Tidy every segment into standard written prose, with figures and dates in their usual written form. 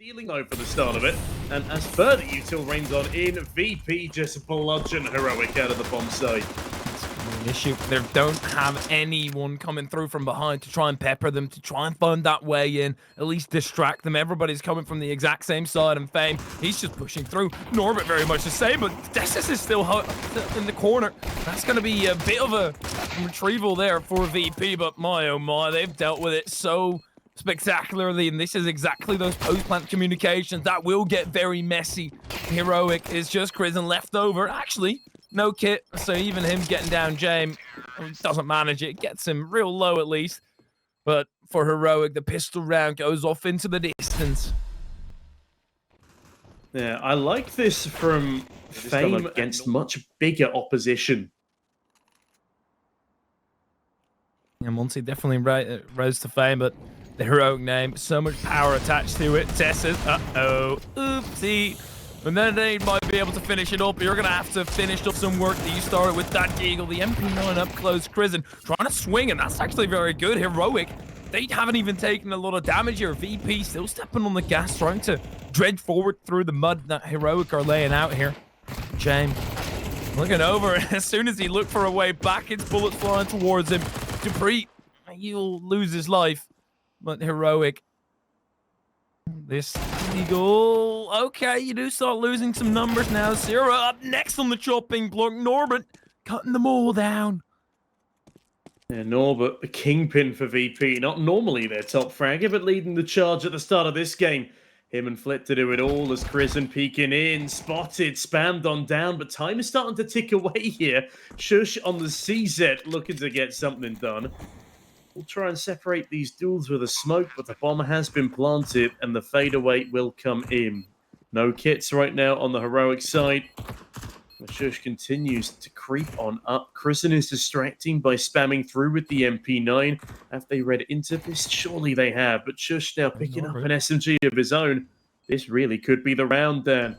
Feeling low for the start of it, and as further util rains on in, VP just bludgeon Heroic out of the bomb site. An issue. They don't have anyone coming through from behind to try and pepper them, to try and find that way in, at least distract them. Everybody's coming from the exact same side, and Fame, he's just pushing through. Norbert very much the same, but Dessus is still in the corner. That's going to be a bit of a retrieval there for VP, but my oh my, they've dealt with it so spectacularly, and this is exactly those post-plant communications that will get very messy. Heroic is just Crizzen left over. Actually, no kit, so even him getting down James doesn't manage it. Gets him real low at least. But for Heroic, the pistol round goes off into the distance. Yeah, I like this from Fame against much bigger opposition. And Monty definitely rose to fame, but the Heroic name, so much power attached to it. Dessus, oopsie. And then they might be able to finish it up. You're going to have to finish up some work that you started with that Deagle. The MP9 up close, Crizzen trying to swing, and that's actually very good. Heroic, they haven't even taken a lot of damage here. VP still stepping on the gas, trying to dredge forward through the mud that Heroic are laying out here. James looking over. As soon as he looked for a way back, it's bullets flying towards him. Dupree, he'll lose his life. But Heroic, this Eagle, okay, you do start losing some numbers now. Zero up next on the chopping block. Norbert cutting them all down. Yeah, Norbert, the kingpin for VP. Not normally their top fragger, but leading the charge at the start of this game. Him and Flit to do it all as Crizzen peeking in. Spotted, spammed on down, but time is starting to tick away here. Shush on the CZ looking to get something done. We'll try and separate these duels with a smoke, but the bomb has been planted and the fadeaway will come in. No kits right now on the Heroic side. The Shush continues to creep on up. Crizzen is distracting by spamming through with the MP9. Have they read into this? Surely they have, but Shush now picking up an SMG of his own. This really could be the round, Dan.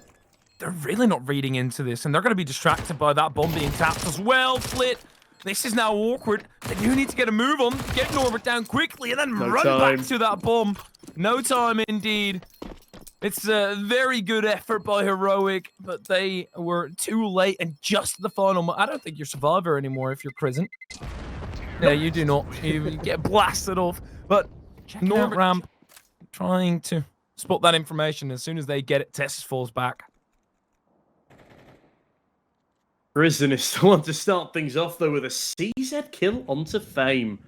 They're really not reading into this, and they're going to be distracted by that bomb being tapped as well. Flit, this is now awkward. They do need to get a move on, get Norbert down quickly, and then run back to that bomb. No time indeed. It's a very good effort by Heroic, but they were too late and just the final. I don't think you're Survivor anymore if you're Crizzen. Yeah, you do not. You get blasted off. But Norbert Ramp trying to spot that information. As soon as they get it, Tessus falls back. Crizzen is the one to start things off, though, with a CZ kill onto Fame.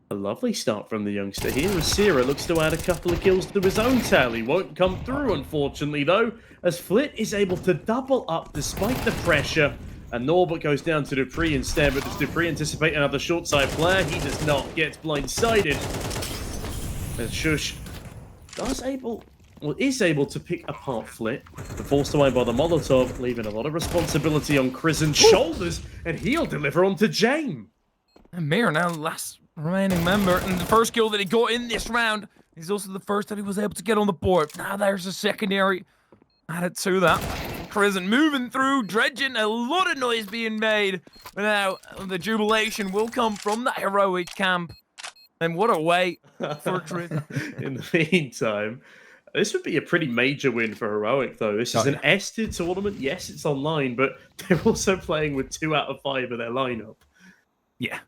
A lovely start from the youngster here, as Sierra looks to add a couple of kills to his own tally. Won't come through, unfortunately, though, as Flit is able to double up despite the pressure. And Norbert goes down to Dupree instead, but does Dupree anticipate another short side flare? He does not, gets blindsided. And Shush is able to pick apart Flit, but forced away by the Molotov, leaving a lot of responsibility on Crizzen's shoulders, and he'll deliver onto James. And Mir now last remaining member, and the first kill that he got in this round is also the first that he was able to get on the board. Now there's a secondary added to that. Crizzen moving through, dredging, a lot of noise being made. But now the jubilation will come from that Heroic camp. And what a way for Crizzen. In the meantime, this would be a pretty major win for Heroic, though. This is an S-tier tournament. Yes, it's online, but they're also playing with 2 out of 5 of their lineup. Yeah.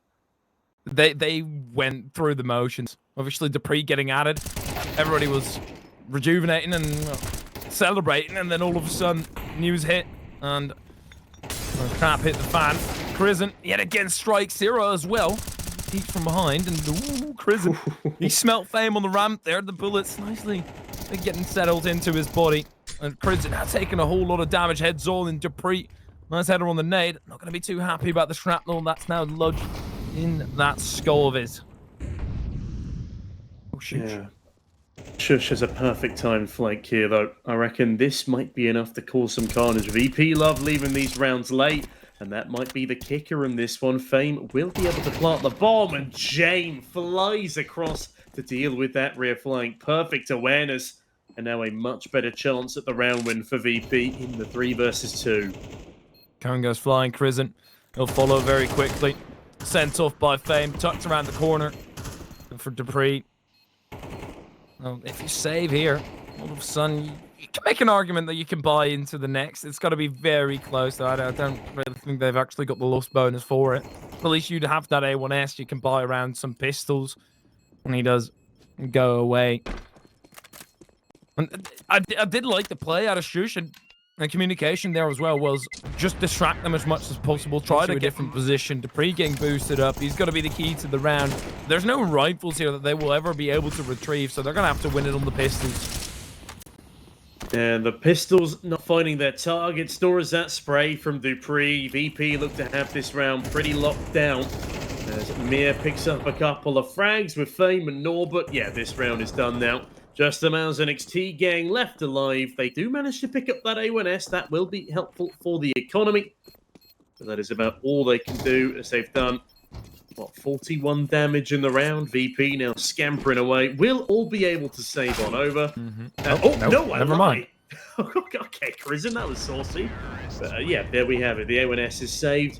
They went through the motions. Obviously, Dupree getting added. Everybody was rejuvenating and celebrating, and then all of a sudden, news hit, and crap hit the fan. Crizzen yet again strikes Zero as well. He's from behind, and ooh, Crizzen. He smelt Fame on the ramp there. The bullets nicely getting settled into his body. And Crizzen now taking a whole lot of damage. Heads all in Dupree. Nice header on the nade. Not going to be too happy about the shrapnel that's now lodged in that skull of his. Oh, shoot. Yeah. Shush has a perfect timed flank here, though. I reckon this might be enough to cause some carnage. VP love leaving these rounds late, and that might be the kicker in this one. Fame will be able to plant the bomb, and Jane flies across to deal with that rear flank. Perfect awareness, and now a much better chance at the round win for VP in the 3 versus 2. Karen goes flying. Crizzen, he'll follow very quickly. Sent off by Fame, tucked around the corner for Dupree. Well, if you save here, all of a sudden, you can make an argument that you can buy into the next. It's got to be very close, though. I don't really think they've actually got the lust bonus for it. At least you'd have that A1S. You can buy around some pistols. And he does go away. And I did like the play out of shox, and communication there as well was just distract them as much as possible. Try to a different position. Dupree getting boosted up. He's got to be the key to the round. There's no rifles here that they will ever be able to retrieve, so they're going to have to win it on the pistols. And the pistols not finding their target. Stores that spray from Dupree. VP look to have this round pretty locked down. As Mir picks up a couple of frags with Fame and Norbert. Yeah, this round is done now. Just the Mouse NXT gang left alive. They do manage to pick up that A1S. That will be helpful for the economy. But that is about all they can do, as they've done, what, 41 damage in the round. VP now scampering away. We'll all be able to save on over. No, never mind. Okay, Crizzen, that was saucy. But yeah, there we have it. The A1S is saved.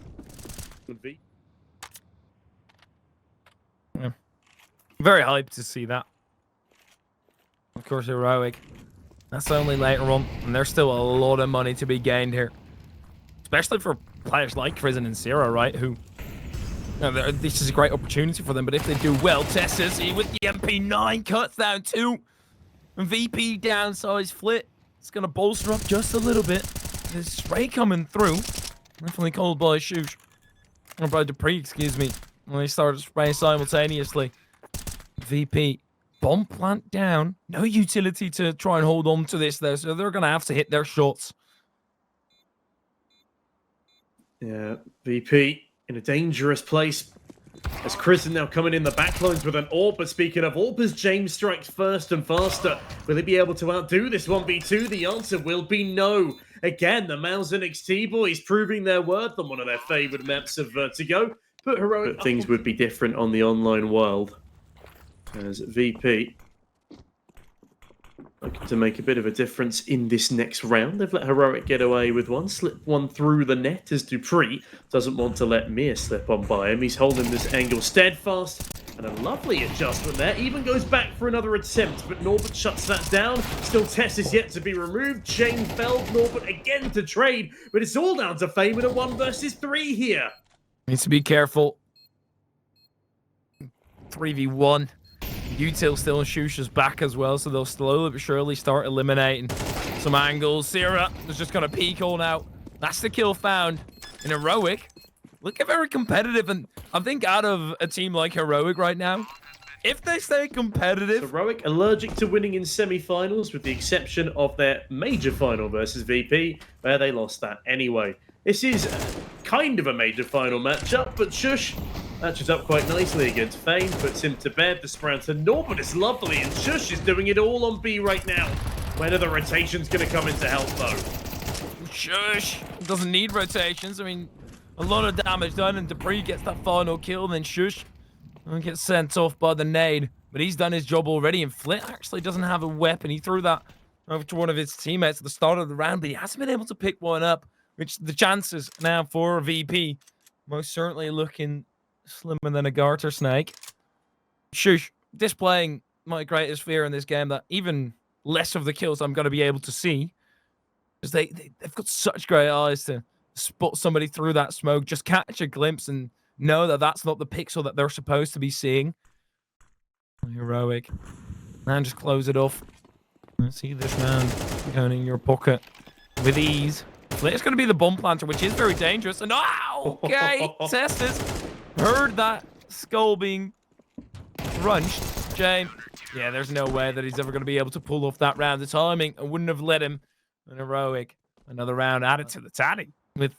Would be. Yeah. Very hyped to see that. Of course, Heroic. That's only later on, and there's still a lot of money to be gained here. Especially for players like Crizzen and Zero, right? Who, this is a great opportunity for them, but if they do well, Tessus with the MP9 cuts down 2. And VP downsize Flit. It's going to bolster up just a little bit. There's spray coming through. Definitely called by shox. Or by Dupree, excuse me. When they started spraying simultaneously. VP. Bomb plant down. No utility to try and hold on to this there, so they're going to have to hit their shots. Yeah, VP in a dangerous place. As Crizzen now coming in the backlines with an AWP. But speaking of AWP, as James strikes first and faster, will he be able to outdo this 1v2? The answer will be no. Again, the Mouse NXT boys proving their worth on one of their favoured maps of Vertigo. But Heroic things would be different on the online world. As VP looking to make a bit of a difference in this next round. They've let Heroic get away with one, slip one through the net as Dupree doesn't want to let Mir slip on by him. He's holding this angle steadfast, and a lovely adjustment there. Even goes back for another attempt, but Norbert shuts that down. Still Tess is yet to be removed. Chain felled, Norbert again to trade, but it's all down to Fame in a 1 versus 3 here. Needs to be careful. 3v1. Util still in shox's back as well, so they'll slowly but surely start eliminating some angles. Sierra is just going to peek all out. That's the kill found in Heroic. Looking very competitive, and I think out of a team like Heroic right now, if they stay competitive... Heroic allergic to winning in semi-finals, with the exception of their major final versus VP, where they lost that anyway. This is kind of a major final matchup, but shox matches up quite nicely against Fame, puts him to bed. The spread to Norbert is lovely, and shox is doing it all on B right now. When are the rotations going to come into help, though? shox doesn't need rotations. I mean, a lot of damage done, and Dupree gets that final kill, then shox gets sent off by the nade. But he's done his job already, and Flit actually doesn't have a weapon. He threw that over to one of his teammates at the start of the round, but he hasn't been able to pick one up, which the chances now for VP most certainly looking slimmer than a garter snake. shox displaying my greatest fear in this game, that even less of the kills I'm going to be able to see, because they've got such great eyes to spot somebody through that smoke, just catch a glimpse and know that that's not the pixel that they're supposed to be seeing. Heroic. And just close it off. Let's see this man going in your pocket with ease. It's going to be the bomb planter, which is very dangerous. And okay, Tessus heard that skull being crunched. Jane, yeah, there's no way that he's ever going to be able to pull off that round. The timing, I wouldn't have let him. An Heroic, another round added to the tally, with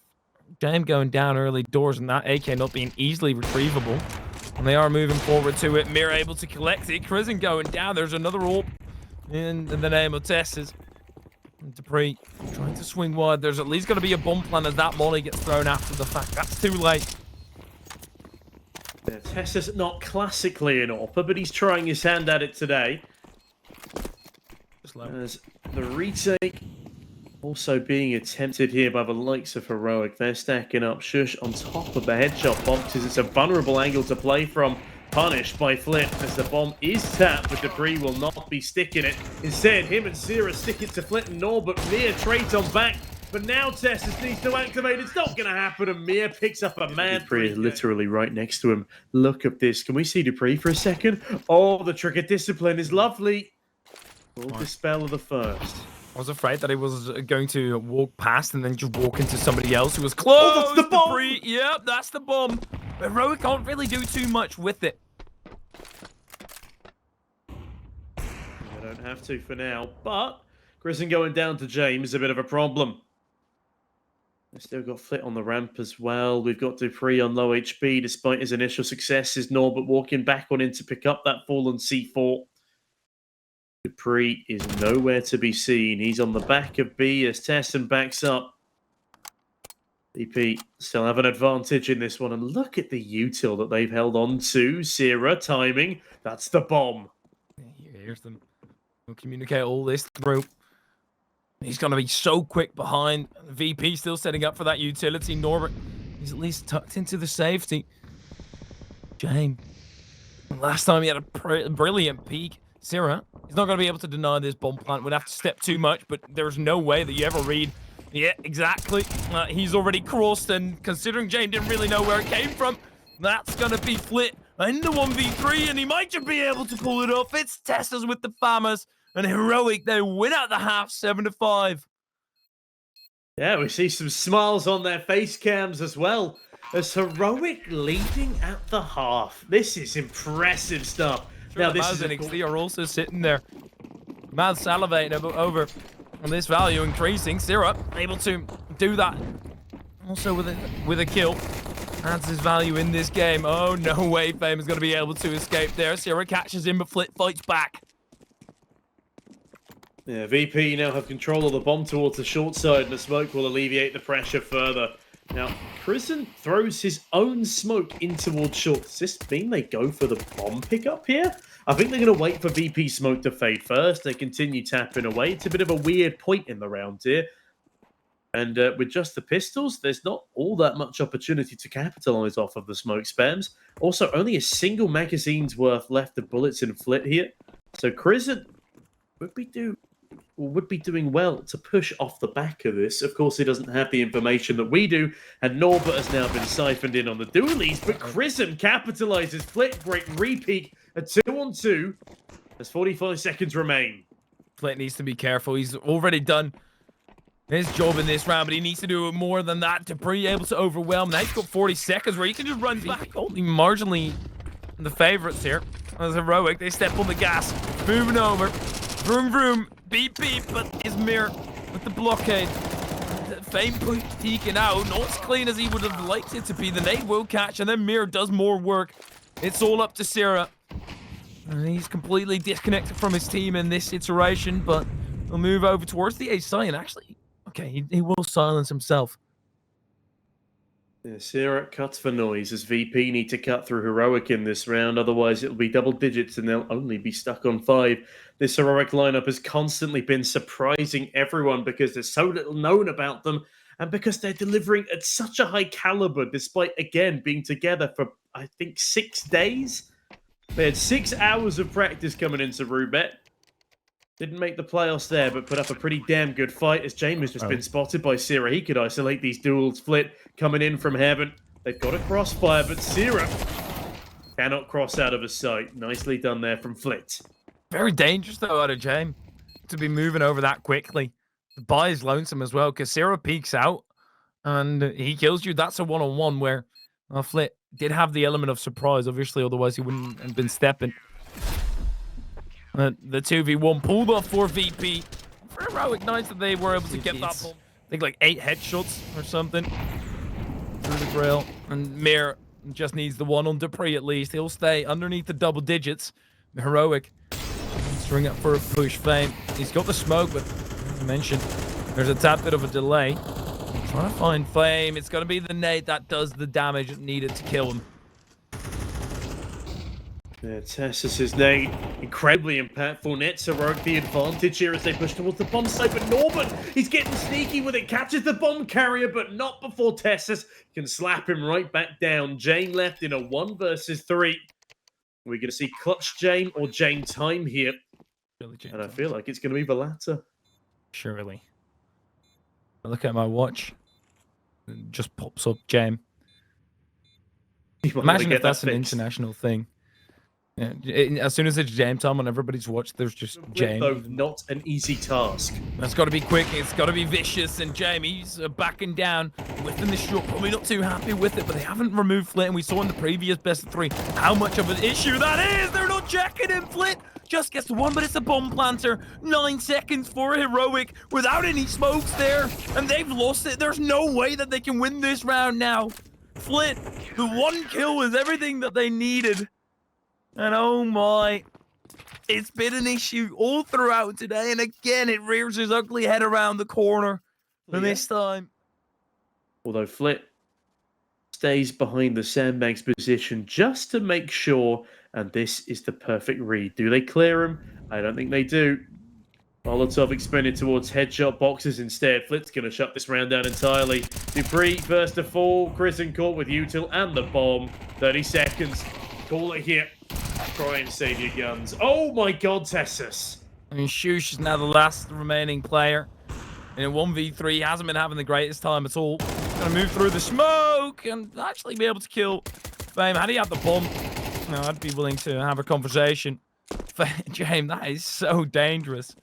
Dame going down early doors and that AK not being easily retrievable. And they are moving forward to it. Mir able to collect it. Crizzen going down. There's another AWP in the name of Tessus. Dupree trying to swing wide. There's at least going to be a bomb plan as that molly gets thrown after the fact. That's too late. Yeah, Tessus not classically an AWPer, but he's trying his hand at it today. As the retake also being attempted here by the likes of Heroic. They're stacking up. shox on top of the headshot boxes. It's a vulnerable angle to play from. punished by Flip as the bomb is tapped, but Debris will not be sticking it. Instead, him and Sierra stick it to Flip and Nor, but Mir trades on back. But now Tessus needs to activate. It's not going to happen, and Mir picks up a man. Dupree is literally right next to him. Look at this. Can we see Dupree for a second? Oh, the trick of discipline is lovely. Will dispel the first. I was afraid that he was going to walk past and then just walk into somebody else who was close. Oh, that's the bomb! Debris. Yep, that's the bomb. Heroic can't really do too much with it. They don't have to for now, but Grison going down to James is a bit of a problem. They've still got Flit on the ramp as well. We've got Dupree on low HP despite his initial successes. Norbert walking back on in to pick up that fallen C4. Dupree is nowhere to be seen. He's on the back of B as Tesson backs up. VP still have an advantage in this one. And look at the util that they've held on to. Sierra timing. That's the bomb. Here's them. We'll communicate all this through. He's going to be so quick behind. VP still setting up for that utility. Norbert, he's at least tucked into the safety. Jane. Last time he had a brilliant peek. Sierra, he's not going to be able to deny this bomb plant. Would have to step too much, but there's no way that you ever read. Yeah, exactly. He's already crossed, and considering Jane didn't really know where it came from, that's going to be Flit in the 1v3, and he might just be able to pull it off. It's Testas with the Famas, and Heroic, they win out the half 7-5. Yeah, we see some smiles on their face cams as well. As Heroic leading at the half. This is impressive stuff. Now, this is NXT are also sitting there, mouth salivating over on this value increasing. Sierra able to do that also with a kill. Adds his value in this game. Oh, no way Fame is going to be able to escape there. Sierra catches him, but Flit fights back. Yeah, VP now have control of the bomb towards the short side, and the smoke will alleviate the pressure further. Now, Prison throws his own smoke in towards short. Does this mean they go for the bomb pickup here? I think they're going to wait for VP smoke to fade first. They continue tapping away. It's a bit of a weird point in the round here. And with just the pistols, there's not all that much opportunity to capitalize off of the smoke spams. Also, only a single magazine's worth left of bullets in Flit here. So Prison would be doing well to push off the back of this. Of course, he doesn't have the information that we do, and Norbert has now been siphoned in on the dualies, but Chrism capitalizes. Flit break repeat, a 2-on-2 as 45 seconds remain. Flit needs to be careful. He's already done his job in this round, but he needs to do more than that to be able to overwhelm. Now he's got 40 seconds where he can just run back. Only marginally the favorites here. As Heroic, they step on the gas, moving over. Vroom vroom, beep beep, but is Mir with the blockade. Fame peeking out, not as clean as he would have liked it to be. The nade will catch, and then Mir does more work. It's all up to Sierra. And he's completely disconnected from his team in this iteration, but he'll move over towards the A side, and actually, okay, he will silence himself. Yeah, Sierra cuts for noise as VP need to cut through Heroic in this round. Otherwise, it'll be double digits and they'll only be stuck on 5. This Heroic lineup has constantly been surprising everyone because there's so little known about them and because they're delivering at such a high caliber despite, again, being together for, I think, 6 days. They had 6 hours of practice coming into Rubet. Didn't make the playoffs there, but put up a pretty damn good fight as James has just been spotted by Sierra. He could isolate these duels. Flit coming in from heaven. They've got a crossfire, but Sierra cannot cross out of his sight. Nicely done there from Flit. Very dangerous, though, out of James to be moving over that quickly. The buy is lonesome as well because Sierra peeks out and he kills you. That's a one-on-one where Flit did have the element of surprise, obviously, otherwise he wouldn't have been stepping. The 2v1 pulled off for VP. For Heroic, nice that they were able to get that ball. I think like 8 headshots or something through the grill. And Mir just needs the one on Dupree at least. He'll stay underneath the double digits. Heroic string up for a push. Fame. He's got the smoke, but as I mentioned, there's a tad bit of a delay. Trying to find Fame. It's going to be the nade that does the damage needed to kill him. Yeah, Tessus' nade, incredibly impactful. Nets Heroic the advantage here as they push towards the bomb site, but Norbert, he's getting sneaky with it, catches the bomb carrier, but not before Tessus can slap him right back down. Jane left in a 1 versus 3. We're going to see clutch Jame or Jame time here. Really, James, And I feel like it's going to be the latter. surely. I look at my watch. It just pops up Jame. You might wanna Imagine get if that's that an fixed. international thing. Yeah, as soon as it's Jame time on everybody's watch, there's just Jame. Though not an easy task. That's got to be quick. It's got to be vicious. And Jamie's backing down, whipping the shot. Probably not too happy with it, but they haven't removed Flit. And we saw in the previous best of 3 how much of an issue that is. They're not checking him. Flit just gets the one, but it's a bomb planter. 9 seconds for Heroic without any smokes there. And they've lost it. There's no way that they can win this round now. Flit, the 1 kill was everything that they needed. And oh my, it's been an issue all throughout today. And again, it rears his ugly head around the corner. And this time. Although Flit stays behind the sandbags position just to make sure. And this is the perfect read. Do they clear him? I don't think they do. Molotov expended towards headshot boxes instead. Flit's going to shut this round down entirely. dupreeh first to fall. Krisen caught with util and the bomb. 30 seconds. Call it here. Try and save your guns. Oh my god, Tessus. I mean, shox is now the last remaining player. In a 1v3, he hasn't been having the greatest time at all. Gonna move through the smoke and actually be able to kill Fame. Had he had the bomb, no, I'd be willing to have a conversation. James, that is so dangerous.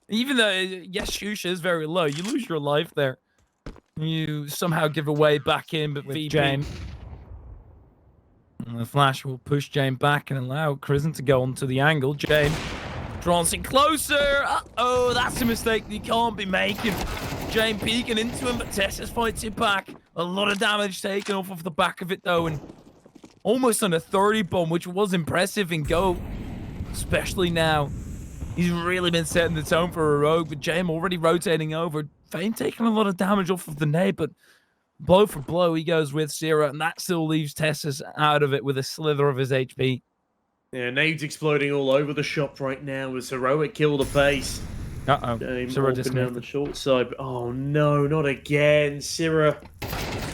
Even though, yes, shox is very low, you lose your life there. You somehow give away back in, but with James. And the flash will push Jame back and allow Krisen to go onto the angle. Jame advancing closer. Uh-oh, that's a mistake you can't be making. Jame peeking into him, but Tessus fights it back. A lot of damage taken off of the back of it, though, and almost on a 30 bomb, which was impressive in Go, especially now. He's really been setting the tone for a rogue, but Jame already rotating over. Fame taking a lot of damage off of the nade, but blow for blow, he goes with Zera, and that still leaves Tessus out of it with a slither of his HP. Yeah, nades exploding all over the shop right now as Heroic kill the pace. Uh-oh. Zera down the short side. Oh no, not again. Zera.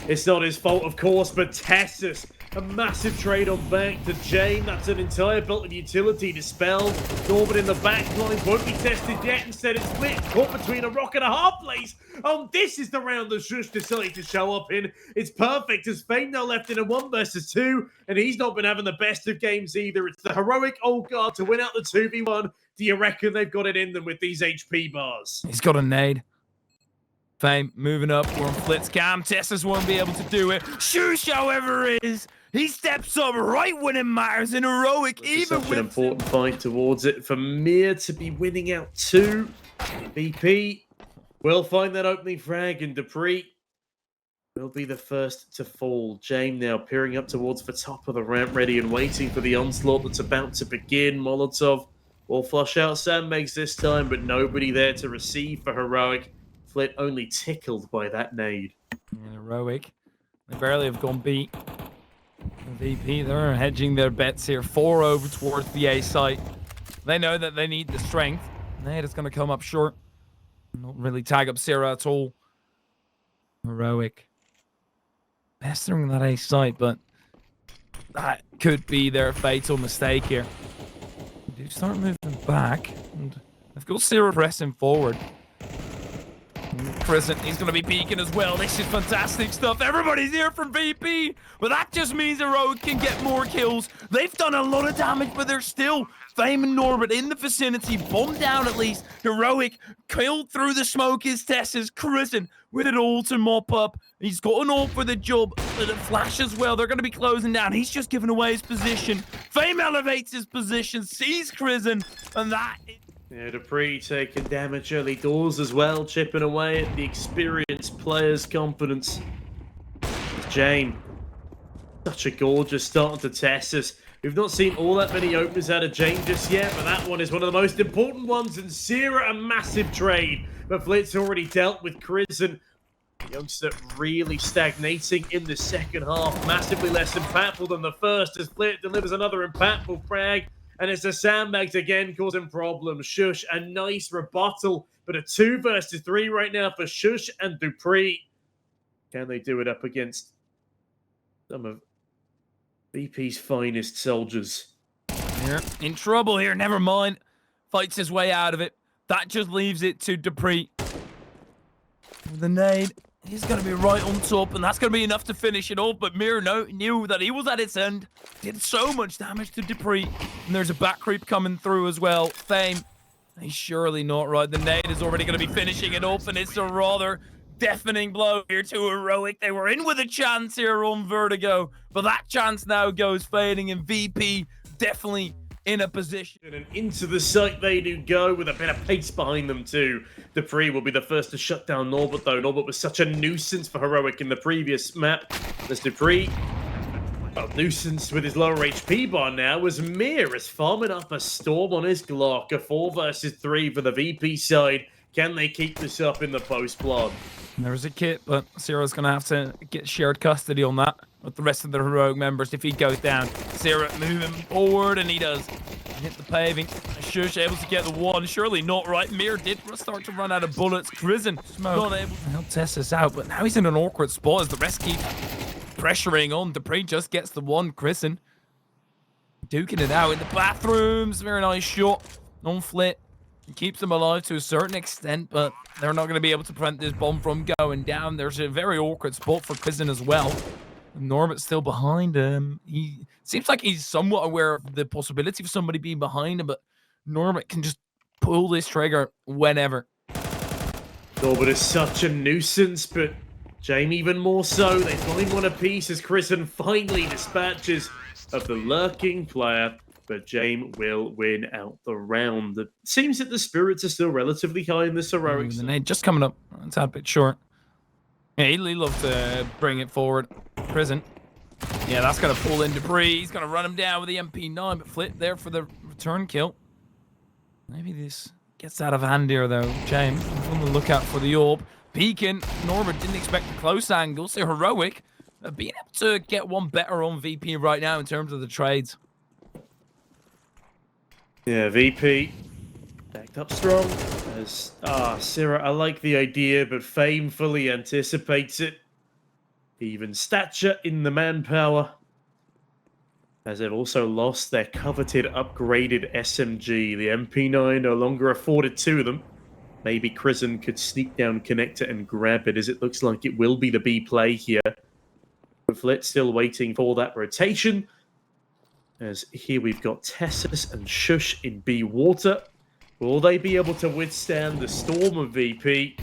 It's not his fault, of course, but Tessus. A massive trade on back to Jame. That's an entire belt of utility dispelled. Norman in the back line won't be tested yet. Instead, it's Flit caught between a rock and a hard place. Oh, this is the round that shox decided to show up in. It's perfect as Fame now left in a 1 versus 2, and he's not been having the best of games either. It's the Heroic old guard to win out the 2v1. Do you reckon they've got it in them with these HP bars? He's got a nade. Fame moving up. We're on Flit's cam. Tessus won't be able to do it. shox, however, he steps up right when it matters in Heroic. Even such an important fight towards it for Mir to be winning out 2. BP will find that opening frag, and dupreeh will be the first to fall. Jame now peering up towards the top of the ramp, ready and waiting for the onslaught that's about to begin. Molotov will flush out sandbags this time, but nobody there to receive for Heroic. Flit only tickled by that nade. And Heroic, they barely have gone beat. VP, they're hedging their bets here. 4 over towards the A site. They know that they need the strength. Nade is going to come up short. Not really tag up Zera at all. Heroic. Pestering that A site, but that could be their fatal mistake here. They do start moving back, and they've got Zera pressing forward. Krisen, he's going to be peeking as well. This is fantastic stuff. Everybody's here from VP, but that just means Heroic can get more kills. They've done a lot of damage, but they're still Fame and Norbert in the vicinity. Bombed down at least. Heroic killed through the smoke is Tessus. Krisen with it all to mop up. He's got an ult for the job, but a flash as well. They're going to be closing down. He's just giving away his position. Fame elevates his position, sees Krisen, and that... Yeah, dupreeh taking damage early doors as well, chipping away at the experienced player's confidence. Jame, such a gorgeous start to Tessus. We've not seen all that many openers out of Jame just yet, but that one is one of the most important ones, and Zera a massive trade. But Flit's already dealt with Krisen. Youngster really stagnating in the second half, massively less impactful than the first as Flit delivers another impactful frag. And it's the sandbags again causing problems. shox, a nice rebuttal, but a 2 versus 3 right now for shox and dupreeh. Can they do it up against some of VP's finest soldiers? Here, in trouble here, never mind. Fights his way out of it. That just leaves it to dupreeh. The nade, he's going to be right on top, and that's going to be enough to finish it off. But Mir knew that he was at its end. Did so much damage to dupreeh. And there's a back creep coming through as well. Fame, he's surely not right. The nade is already going to be finishing it off, and it's a rather deafening blow here to Heroic. They were in with a chance here on Vertigo, but that chance now goes fading, and VP definitely in a position. And into the site they do go with a bit of pace behind them too. dupreeh will be the first to shut down Norbert though. Norbert was such a nuisance for Heroic in the previous map. There's dupreeh. Well, nuisance with his lower HP bar now as Mir is farming up a storm on his Glock. A 4 versus 3 for the VP side. Can they keep this up in the post-blood? There's a kit, but Zero's going to have to get shared custody on that with the rest of the Heroic members if he goes down. Zero moving forward, and he does. Hit the paving. Shush able to get the one. Surely not right. Mir did start to run out of bullets. Krisen not able to help test this out, but now he's in an awkward spot as the rest keep pressuring on. dupreeh just gets the one. Krisen duking it out in the bathrooms. Very nice shot on Flit. He keeps them alive to a certain extent, but they're not going to be able to prevent this bomb from going down. There's a very awkward spot for Krisen as well. Norbert's still behind him. He seems like he's somewhat aware of the possibility of somebody being behind him, but Norbert can just pull this trigger whenever. Norbert is such a nuisance, but Jame even more so. They find one apiece as Krisen finally dispatches of the lurking player. But Jame will win out the round. It seems that the spirits are still relatively high in this Heroic. The nade just coming up. It's a bit short. Yeah, he'd love to bring it forward. Krisen. Yeah, that's going to pull in dupreeh. He's going to run him down with the MP9, but Flit there for the return kill. Maybe this gets out of hand here, though. Jame on the lookout for the orb. Peeking. Norbert didn't expect a close angle, so Heroic being able to get one better on VP right now in terms of the trades. Yeah, VP backed up strong. As Syrah, I like the idea, but Fame fully anticipates it. Even stature in the manpower. As they've also lost their coveted upgraded SMG. The MP9 no longer afforded to them. Maybe Krisen could sneak down connector and grab it, as it looks like it will be the B play here. Flit still waiting for that rotation. As here we've got Tessus and Shush in B water. Will they be able to withstand the storm of VP?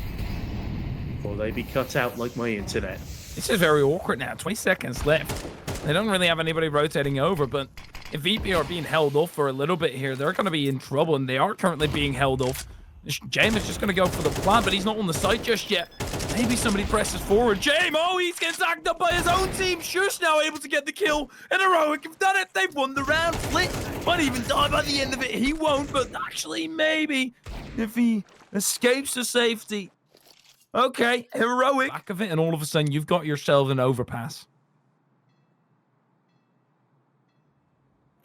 Or will they be cut out like my internet? This is very awkward now. 20 seconds left. They don't really have anybody rotating over, but if VP are being held off for a little bit here, they're going to be in trouble, and they are currently being held off. Jame is just going to go for the plant, but he's not on the site just yet. Maybe somebody presses forward. Jame, oh, he's getting sacked up by his own team. Shush now able to get the kill. And Heroic have done it. They've won the round. Flit might even die by the end of it. He won't, but actually maybe if he escapes to safety. Okay, Heroic. Back of it, and all of a sudden you've got yourself an overpass.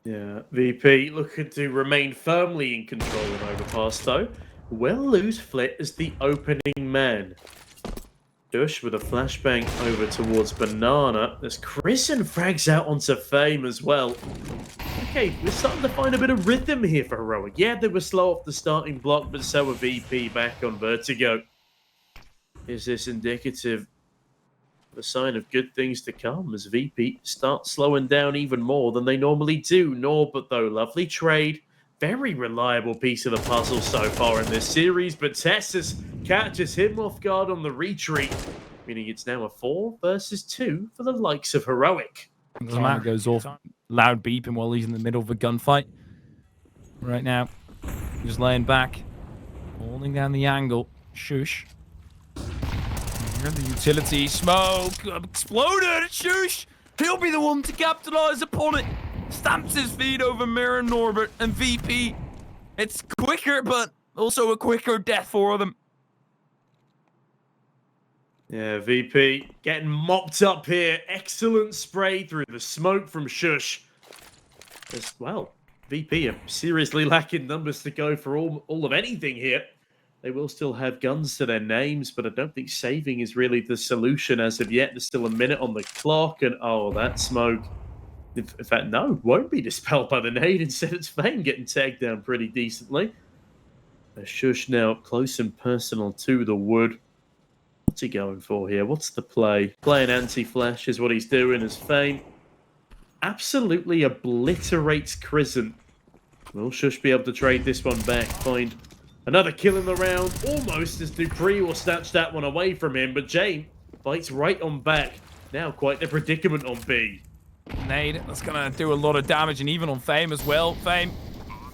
Yeah, VP looking to remain firmly in control of overpass though. Will lose Flit as the opening man. Dush with a flashbang over towards Banana as Krisen frags out onto Fame as well. Okay, we're starting to find a bit of rhythm here for Heroic. Yeah, they were slow off the starting block, but so were VP back on Vertigo. Is this indicative of a sign of good things to come as VP start slowing down even more than they normally do? Norbert though, lovely trade. Very reliable piece of the puzzle so far in this series, but Tessus catches him off guard on the retreat, meaning it's now a 4 versus 2 for the likes of Heroic. The map goes off, loud beeping while he's in the middle of a gunfight. Right now, he's laying back, holding down the angle. Shush. Here the utility smoke exploded. Shush. He'll be the one to capitalize upon it. Stamps his feet over Mir and Norbert and VP. It's quicker, but also a quicker death for them. Yeah, VP getting mopped up here. Excellent spray through the smoke from Shush. As well, VP are seriously lacking numbers to go for all of anything here. They will still have guns to their names, but I don't think saving is really the solution as of yet. There's still a minute on the clock, and oh, that smoke In fact, no, won't be dispelled by the nade. Instead, it's Fame getting tagged down pretty decently. Shush now up close and personal to the wood. What's he going for here? What's the play? Playing anti-flash is what he's doing as Fame absolutely obliterates Crisant. Will Shush be able to trade this one back? Find another kill in the round. Almost as Dupree will snatch that one away from him. But Jame fights right on back. Now quite the predicament on B. Nade, that's going to do a lot of damage, and even on Fame as well. Fame.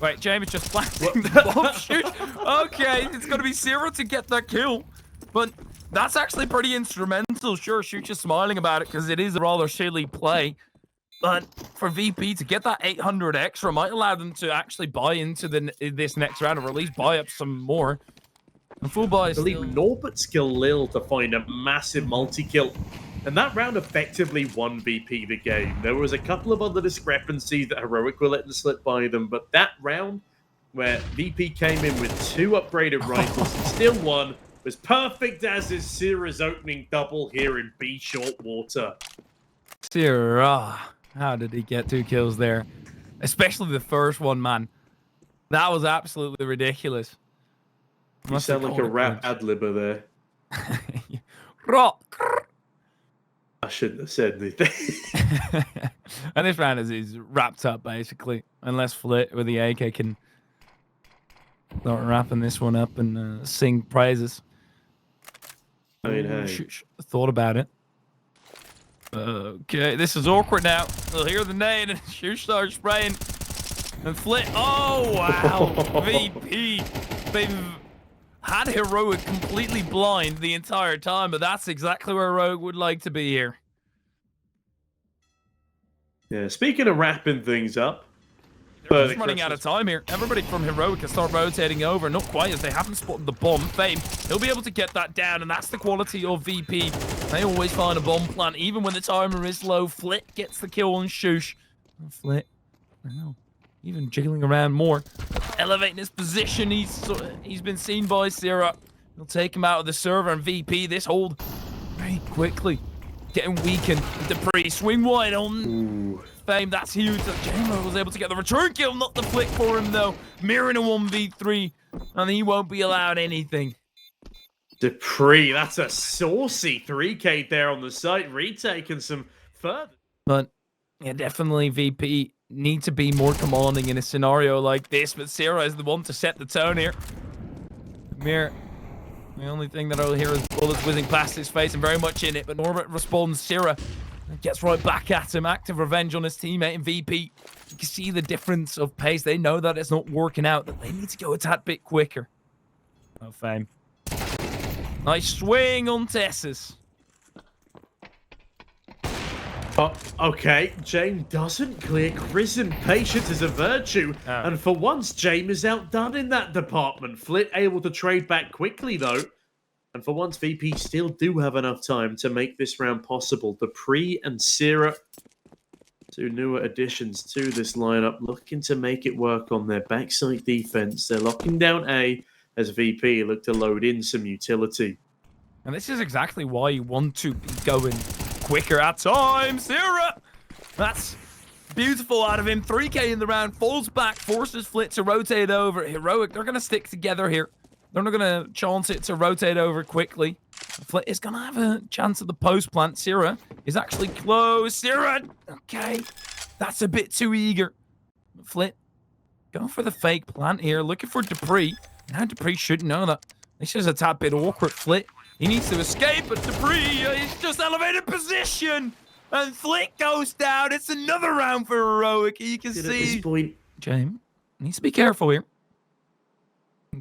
Wait, James is just planting the bomb shoot. Okay, it's going to be Zero to get that kill. But that's actually pretty instrumental. Sure, Shoot's just smiling about it because it is a rather silly play. But for VP to get that 800 extra might allow them to actually buy into this next round, or at least buy up some more. And full buy is I believe Norbert's killed Lil to find a massive multi-kill. And that round effectively won VP the game. There was a couple of other discrepancies that Heroic were letting slip by them, but that round where VP came in with 2 upgraded rifles and still won was perfect, as is Sierra's opening double here in B short water. Sierra, how did he get 2 kills there? Especially the first one, man. That was absolutely ridiculous. You sound like a rap ad-libber there. Rock. I shouldn't have said anything. And this round is wrapped up, basically. Unless Flit with the AK can start wrapping this one up and sing praises. I mean, hey. Thought about it. Okay, this is awkward now. They'll hear the nade and Shoot starts spraying. And Flit. Oh, wow. VP. They've had Heroic completely blind the entire time, but that's exactly where Heroic would like to be here. Yeah, speaking of wrapping things up. They're just running out of time here. Everybody from Heroic can start rotating over. Not quite, as they haven't spotted the bomb. Fame, he'll be able to get that down, and that's the quality of VP. They always find a bomb plant, even when the timer is low. Flit gets the kill on Shoosh. Flit, wow, even jiggling around more. Elevating his position. He's been seen by Sierra. He'll take him out of the server, and VP, this hold very quickly. Getting weakened. Dupree, swing wide on. Ooh. Fame, that's huge. Jamo was able to get the return kill, not the flick for him though. Mirroring a 1v3, and he won't be allowed anything. Dupree, that's a saucy 3K there on the site, retaking some further. But yeah, definitely VP need to be more commanding in a scenario like this, but Sierra is the one to set the tone here. Mir, the only thing that I'll hear is bullets whizzing past his face and very much in it, but Norbert responds. Sierra gets right back at him. Active revenge on his teammate in VP. You can see the difference of pace. They know that it's not working out, that they need to go a tad bit quicker. Oh, Fame. Nice swing on Tessus. Oh, okay, Jame doesn't clear Crisant. Patience is a virtue. And for once, Jame is outdone in that department. Flit able to trade back quickly, though. And for once, VP still do have enough time to make this round possible. Dupree and Sierra, 2 newer additions to this lineup, looking to make it work on their backside defense. They're locking down A as VP look to load in some utility. And this is exactly why you want to be going quicker at times. Sierra! That's beautiful out of him. 3K in the round, falls back, forces Flit to rotate over. Heroic, they're going to stick together here. They're not going to chance it to rotate over quickly. Flit is going to have a chance at the post plant. Sierra is actually close. Sierra! Okay, that's a bit too eager. Flit going for the fake plant here, looking for Dupree. Now Dupree should know that. This is a tad bit awkward. Flit, he needs to escape, but Dupree, he's just elevated position. And Flit goes down. It's another round for Heroic. You can see. At this point, James needs to be careful here.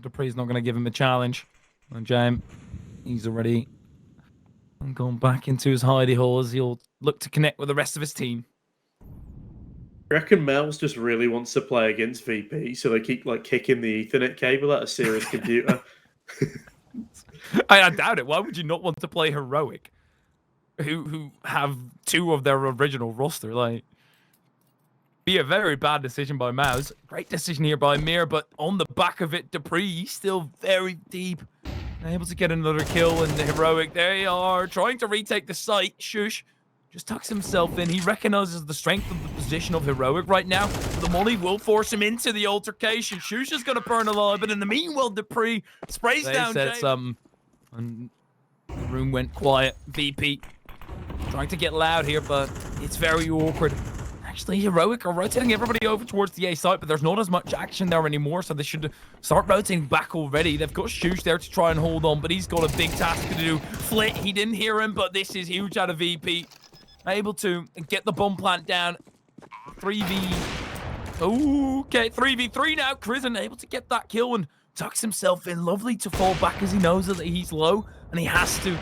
Dupree's not going to give him a challenge. And James, he's already gone back into his hidey hole as he'll look to connect with the rest of his team. I reckon Mel's just really wants to play against VP, so they keep like kicking the Ethernet cable out of Sierra's computer. I doubt it. Why would you not want to play Heroic, who have 2 of their original roster? Like, be a very bad decision by Mouse. Great decision here by Mir, but on the back of it, Dupree, he's still very deep. Able to get another kill, and the Heroic, they are trying to retake the site. Shush just tucks himself in. He recognizes the strength of the position of Heroic right now. The molly will force him into the altercation. shox is going to burn alive, but in the meanwhile, dupreeh sprays down said something, and the room went quiet. VP trying to get loud here, but it's very awkward. Actually, Heroic are rotating everybody over towards the A site, but there's not as much action there anymore, so they should start rotating back already. They've got shox there to try and hold on, but he's got a big task to do. Flit, he didn't hear him, but this is huge out of VP. Able to get the bomb plant down. 3v3 now. Crizzen able to get that kill and tucks himself in. Lovely to fall back as he knows that he's low, and he has to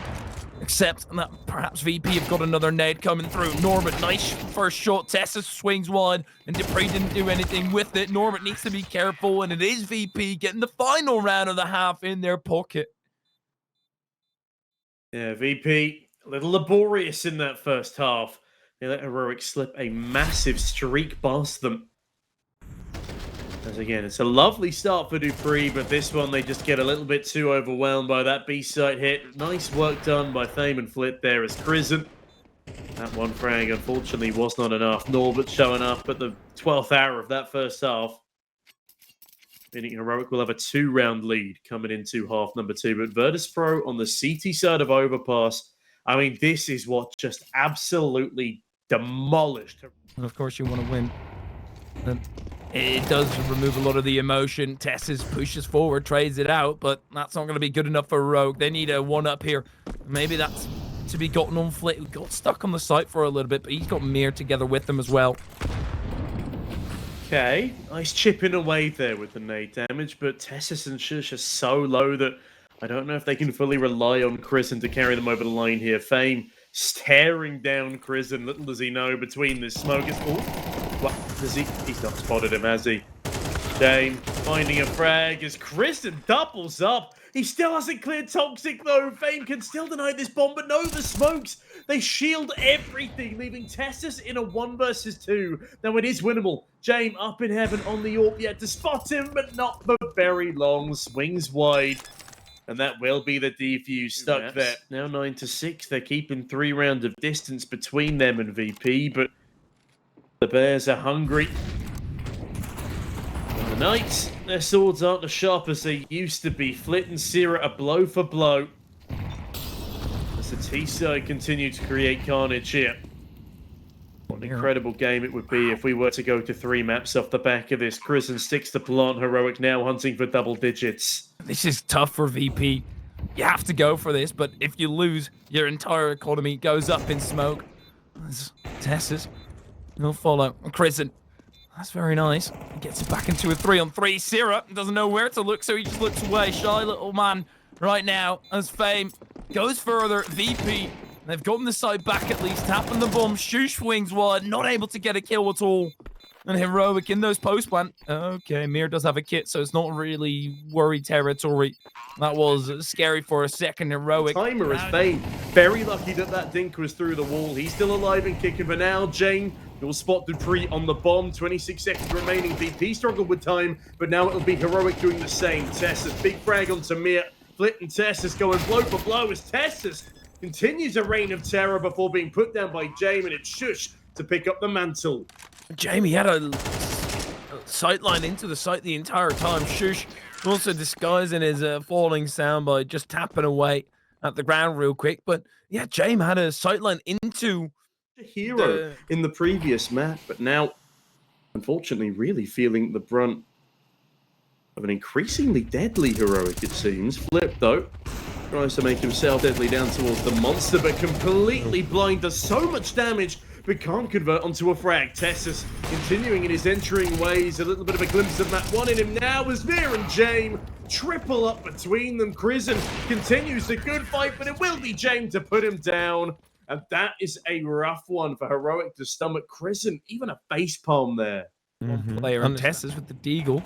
accept that perhaps VP have got another nade coming through. Norbert, nice first shot. Tessa swings wide, and dupreeh didn't do anything with it. Norbert needs to be careful, and it is VP getting the final round of the half in their pocket. Yeah, VP, a little laborious in that first half. They let Heroic slip a massive streak past them. As again, it's a lovely start for dupreeh, but this one they just get a little bit too overwhelmed by that B-site hit. Nice work done by Fame and Flit there as Crizzen. That one frag, unfortunately, was not enough. Norbert showing up at the 12th hour of that first half. Meaning Heroic will have a 2-round lead coming into half number 2. But Virtus.pro on the CT side of Overpass, I mean, this is what just absolutely demolished. And of course, you want to win. It does remove a lot of the emotion. Tesses pushes forward, trades it out, but that's not going to be good enough for Rogue. They need a 1-up here. Maybe that's to be gotten on Flit, who got stuck on the site for a little bit, but he's got Mir together with them as well. Okay, nice chipping away there with the nade damage, but Tessis and shox are so low that I don't know if they can fully rely on Crizzen to carry them over the line here. Fame staring down Crizzen, little does he know between the smoke. What does he? He's not spotted him, has he? Shame finding a frag as Crizzen doubles up. He still hasn't cleared Toxic though. Fame can still deny this bomb, but no, the smokes. They shield everything, leaving Tessis in a 1 versus 2. Now it is winnable. Jame up in heaven on the AWP yet to spot him, but not for very long. Swings wide. And that will be the defuse stuck there. Now 9-6. They're keeping 3 rounds of distance between them and VP, but the Bears are hungry. And the Knights, their swords aren't as sharp as they used to be. Flit and Sierra are blow for blow. As the T-side continue to create carnage here. What an incredible game it would be if we were to go to 3 maps off the back of this. Crizzen sticks to plant. Heroic now hunting for double digits. This is tough for VP. You have to go for this, but if you lose, your entire economy goes up in smoke. Tessis. No follow. Crizzen. That's very nice. He gets it back into a 3-on-3. Sierra doesn't know where to look, so he just looks away. Shy little man right now as Fame goes further. VP. They've gotten the side back at least. Tapping the bomb. shox swings wide. Not able to get a kill at all. And Heroic in those post plant. Okay, Mir does have a kit, so it's not really worry territory. That was scary for a second. Heroic. Timer is Fame. Very lucky that that dink was through the wall. He's still alive and kicking for now. Jane will spot dupreeh on the bomb. 26 seconds remaining. VP struggled with time, but now it'll be Heroic doing the same. Tessis, big frag onto Mir. Flit and Tessis going blow for blow as Tessis continues a reign of terror before being put down by Jame, and it's shox to pick up the mantle. Jamie had a sight line into the site the entire time. shox also disguising his falling sound by just tapping away at the ground real quick. But yeah, Jame had a sight line into a hero in the previous map, but now, unfortunately, really feeling the brunt of an increasingly deadly Heroic, it seems. Flip, though, tries to make himself deadly down towards the monster, but completely blind, does so much damage, but can't convert onto a frag. Tessis continuing in his entering ways. A little bit of a glimpse of map 1 in him now as Mir and Jame triple up between them. Crizzen continues the good fight, but it will be Jame to put him down. And that is a rough one for Heroic to stomach. Crizzen, even a facepalm there. Player and Tessis with the deagle.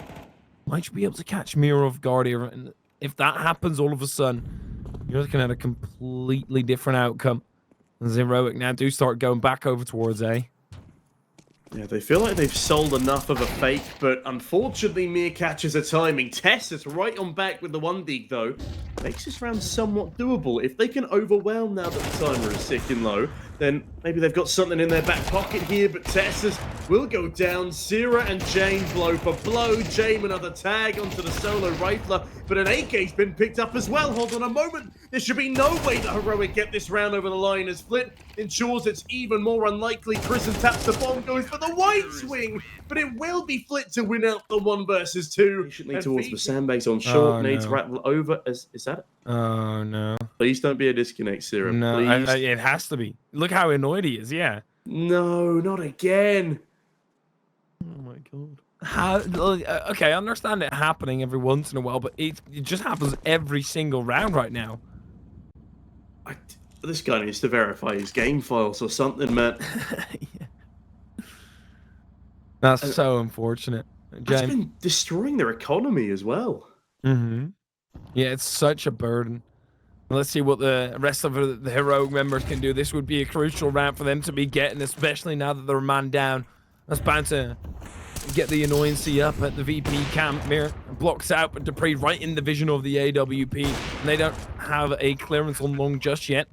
Might be able to catch Mir off guard here. And if that happens all of a sudden, you're looking at a completely different outcome. As Heroic now do start going back over towards A. Yeah, they feel like they've sold enough of a fake, but unfortunately Mir catches a timing. Tessis right on back with the 1 though. Makes this round somewhat doable. If they can overwhelm now that the timer is ticking low, then maybe they've got something in their back pocket here, but Tessus will go down. Zera and Jane blow for blow. Jane another tag onto the solo rifler, but an AK's been picked up as well. Hold on a moment. There should be no way that Heroic get this round over the line as Flit ensures it's even more unlikely. Prison taps the bomb, goes for the white swing, but it will be Flit to win out the 1 versus 2. Patiently towards the sandbags on short, needs rattle over. Is that it? Oh, no. Please don't be a disconnect, Zera. No, please. it has to be. Look how annoyed he is, yeah. No, not again. Oh my god. How? Okay, I understand it happening every once in a while, but it just happens every single round right now. This guy needs to verify his game files or something, man. Yeah. That's so unfortunate. It's been destroying their economy as well. Mm-hmm. Yeah, it's such a burden. Let's see what the rest of the heroic members can do. This would be a crucial round for them to be getting, especially now that they're a man down. That's bound to get the annoyancy up at the VP camp. Mir blocks out, but dupreeh right in the vision of the AWP. And they don't have a clearance on long just yet.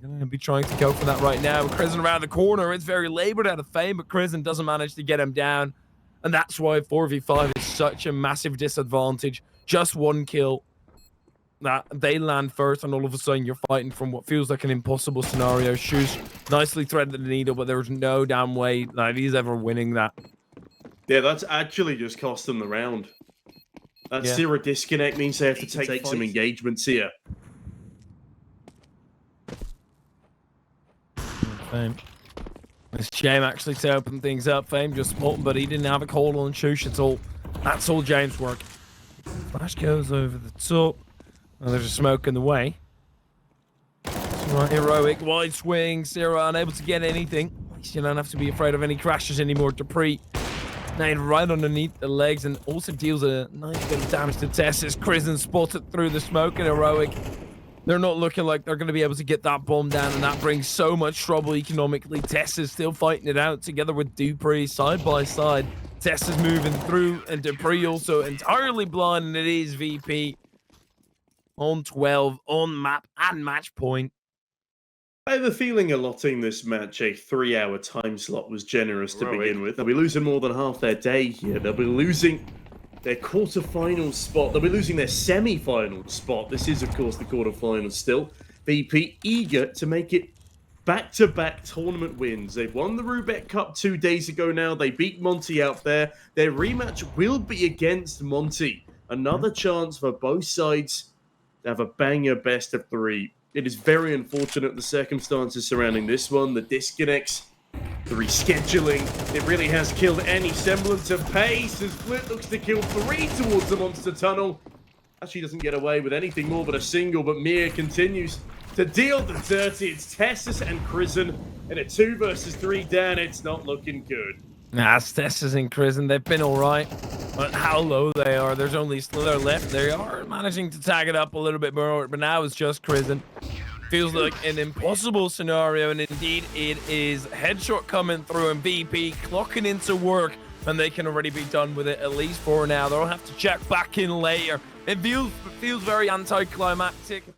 They're going to be trying to go for that right now. Crizzen around the corner. It's very labored out of fame, but Crizzen doesn't manage to get him down. And that's why 4v5 is such a massive disadvantage. Just 1 kill. That they land first, and all of a sudden you're fighting from what feels like an impossible scenario. shox nicely threaded the needle, but there's no damn way that he's ever winning that. Yeah, that's actually just cost them the round. That Zera disconnect means they have to take some engagements here. Fame. It's James actually to open things up. Fame just spotting, but he didn't have a call on shox at all. That's all James' work. Flash goes over the top. Oh, there's a smoke in the way. Right, heroic wide swing. Zera unable to get anything. You don't have to be afraid of any crashes anymore. dupreeh nailed right underneath the legs and also deals a nice bit of damage to Tessus. Crizzen spotted through the smoke, and heroic, they're not looking like they're going to be able to get that bomb down, and that brings so much trouble economically. Tessus still fighting it out together with dupreeh side by side. Tessus moving through, and dupreeh also entirely blind, and it is VP on 12, on map and match point. I have a feeling allotting this match a 3-hour time slot was generous to begin with. They'll be losing more than half their day here. They'll be losing their quarterfinal spot. They'll be losing their semi-final spot. This is, of course, the quarterfinals still. VP eager to make it back-to-back tournament wins. They've won the Rubek Cup 2 days ago now. They beat Monty out there. Their rematch will be against Monty. Another chance for both sides to have a banger best of 3. It is very unfortunate the circumstances surrounding this one. The disconnects, the rescheduling, it really has killed any semblance of pace as Flit looks to kill 3 towards the monster tunnel. Actually doesn't get away with anything more but a single, but Mir continues to deal the dirty. It's Tessus and Crizzen in a 2 versus 3 down. It's not looking good. Nah, it's Tessus and Crizzen. They've been all right. But how low they are. There's only Slither left. They are managing to tag it up a little bit more, but now it's just Crizzen. Feels like an impossible scenario, and indeed it is. Headshot coming through, and VP clocking into work, and they can already be done with it, at least for now. They'll have to check back in later. It feels very anticlimactic.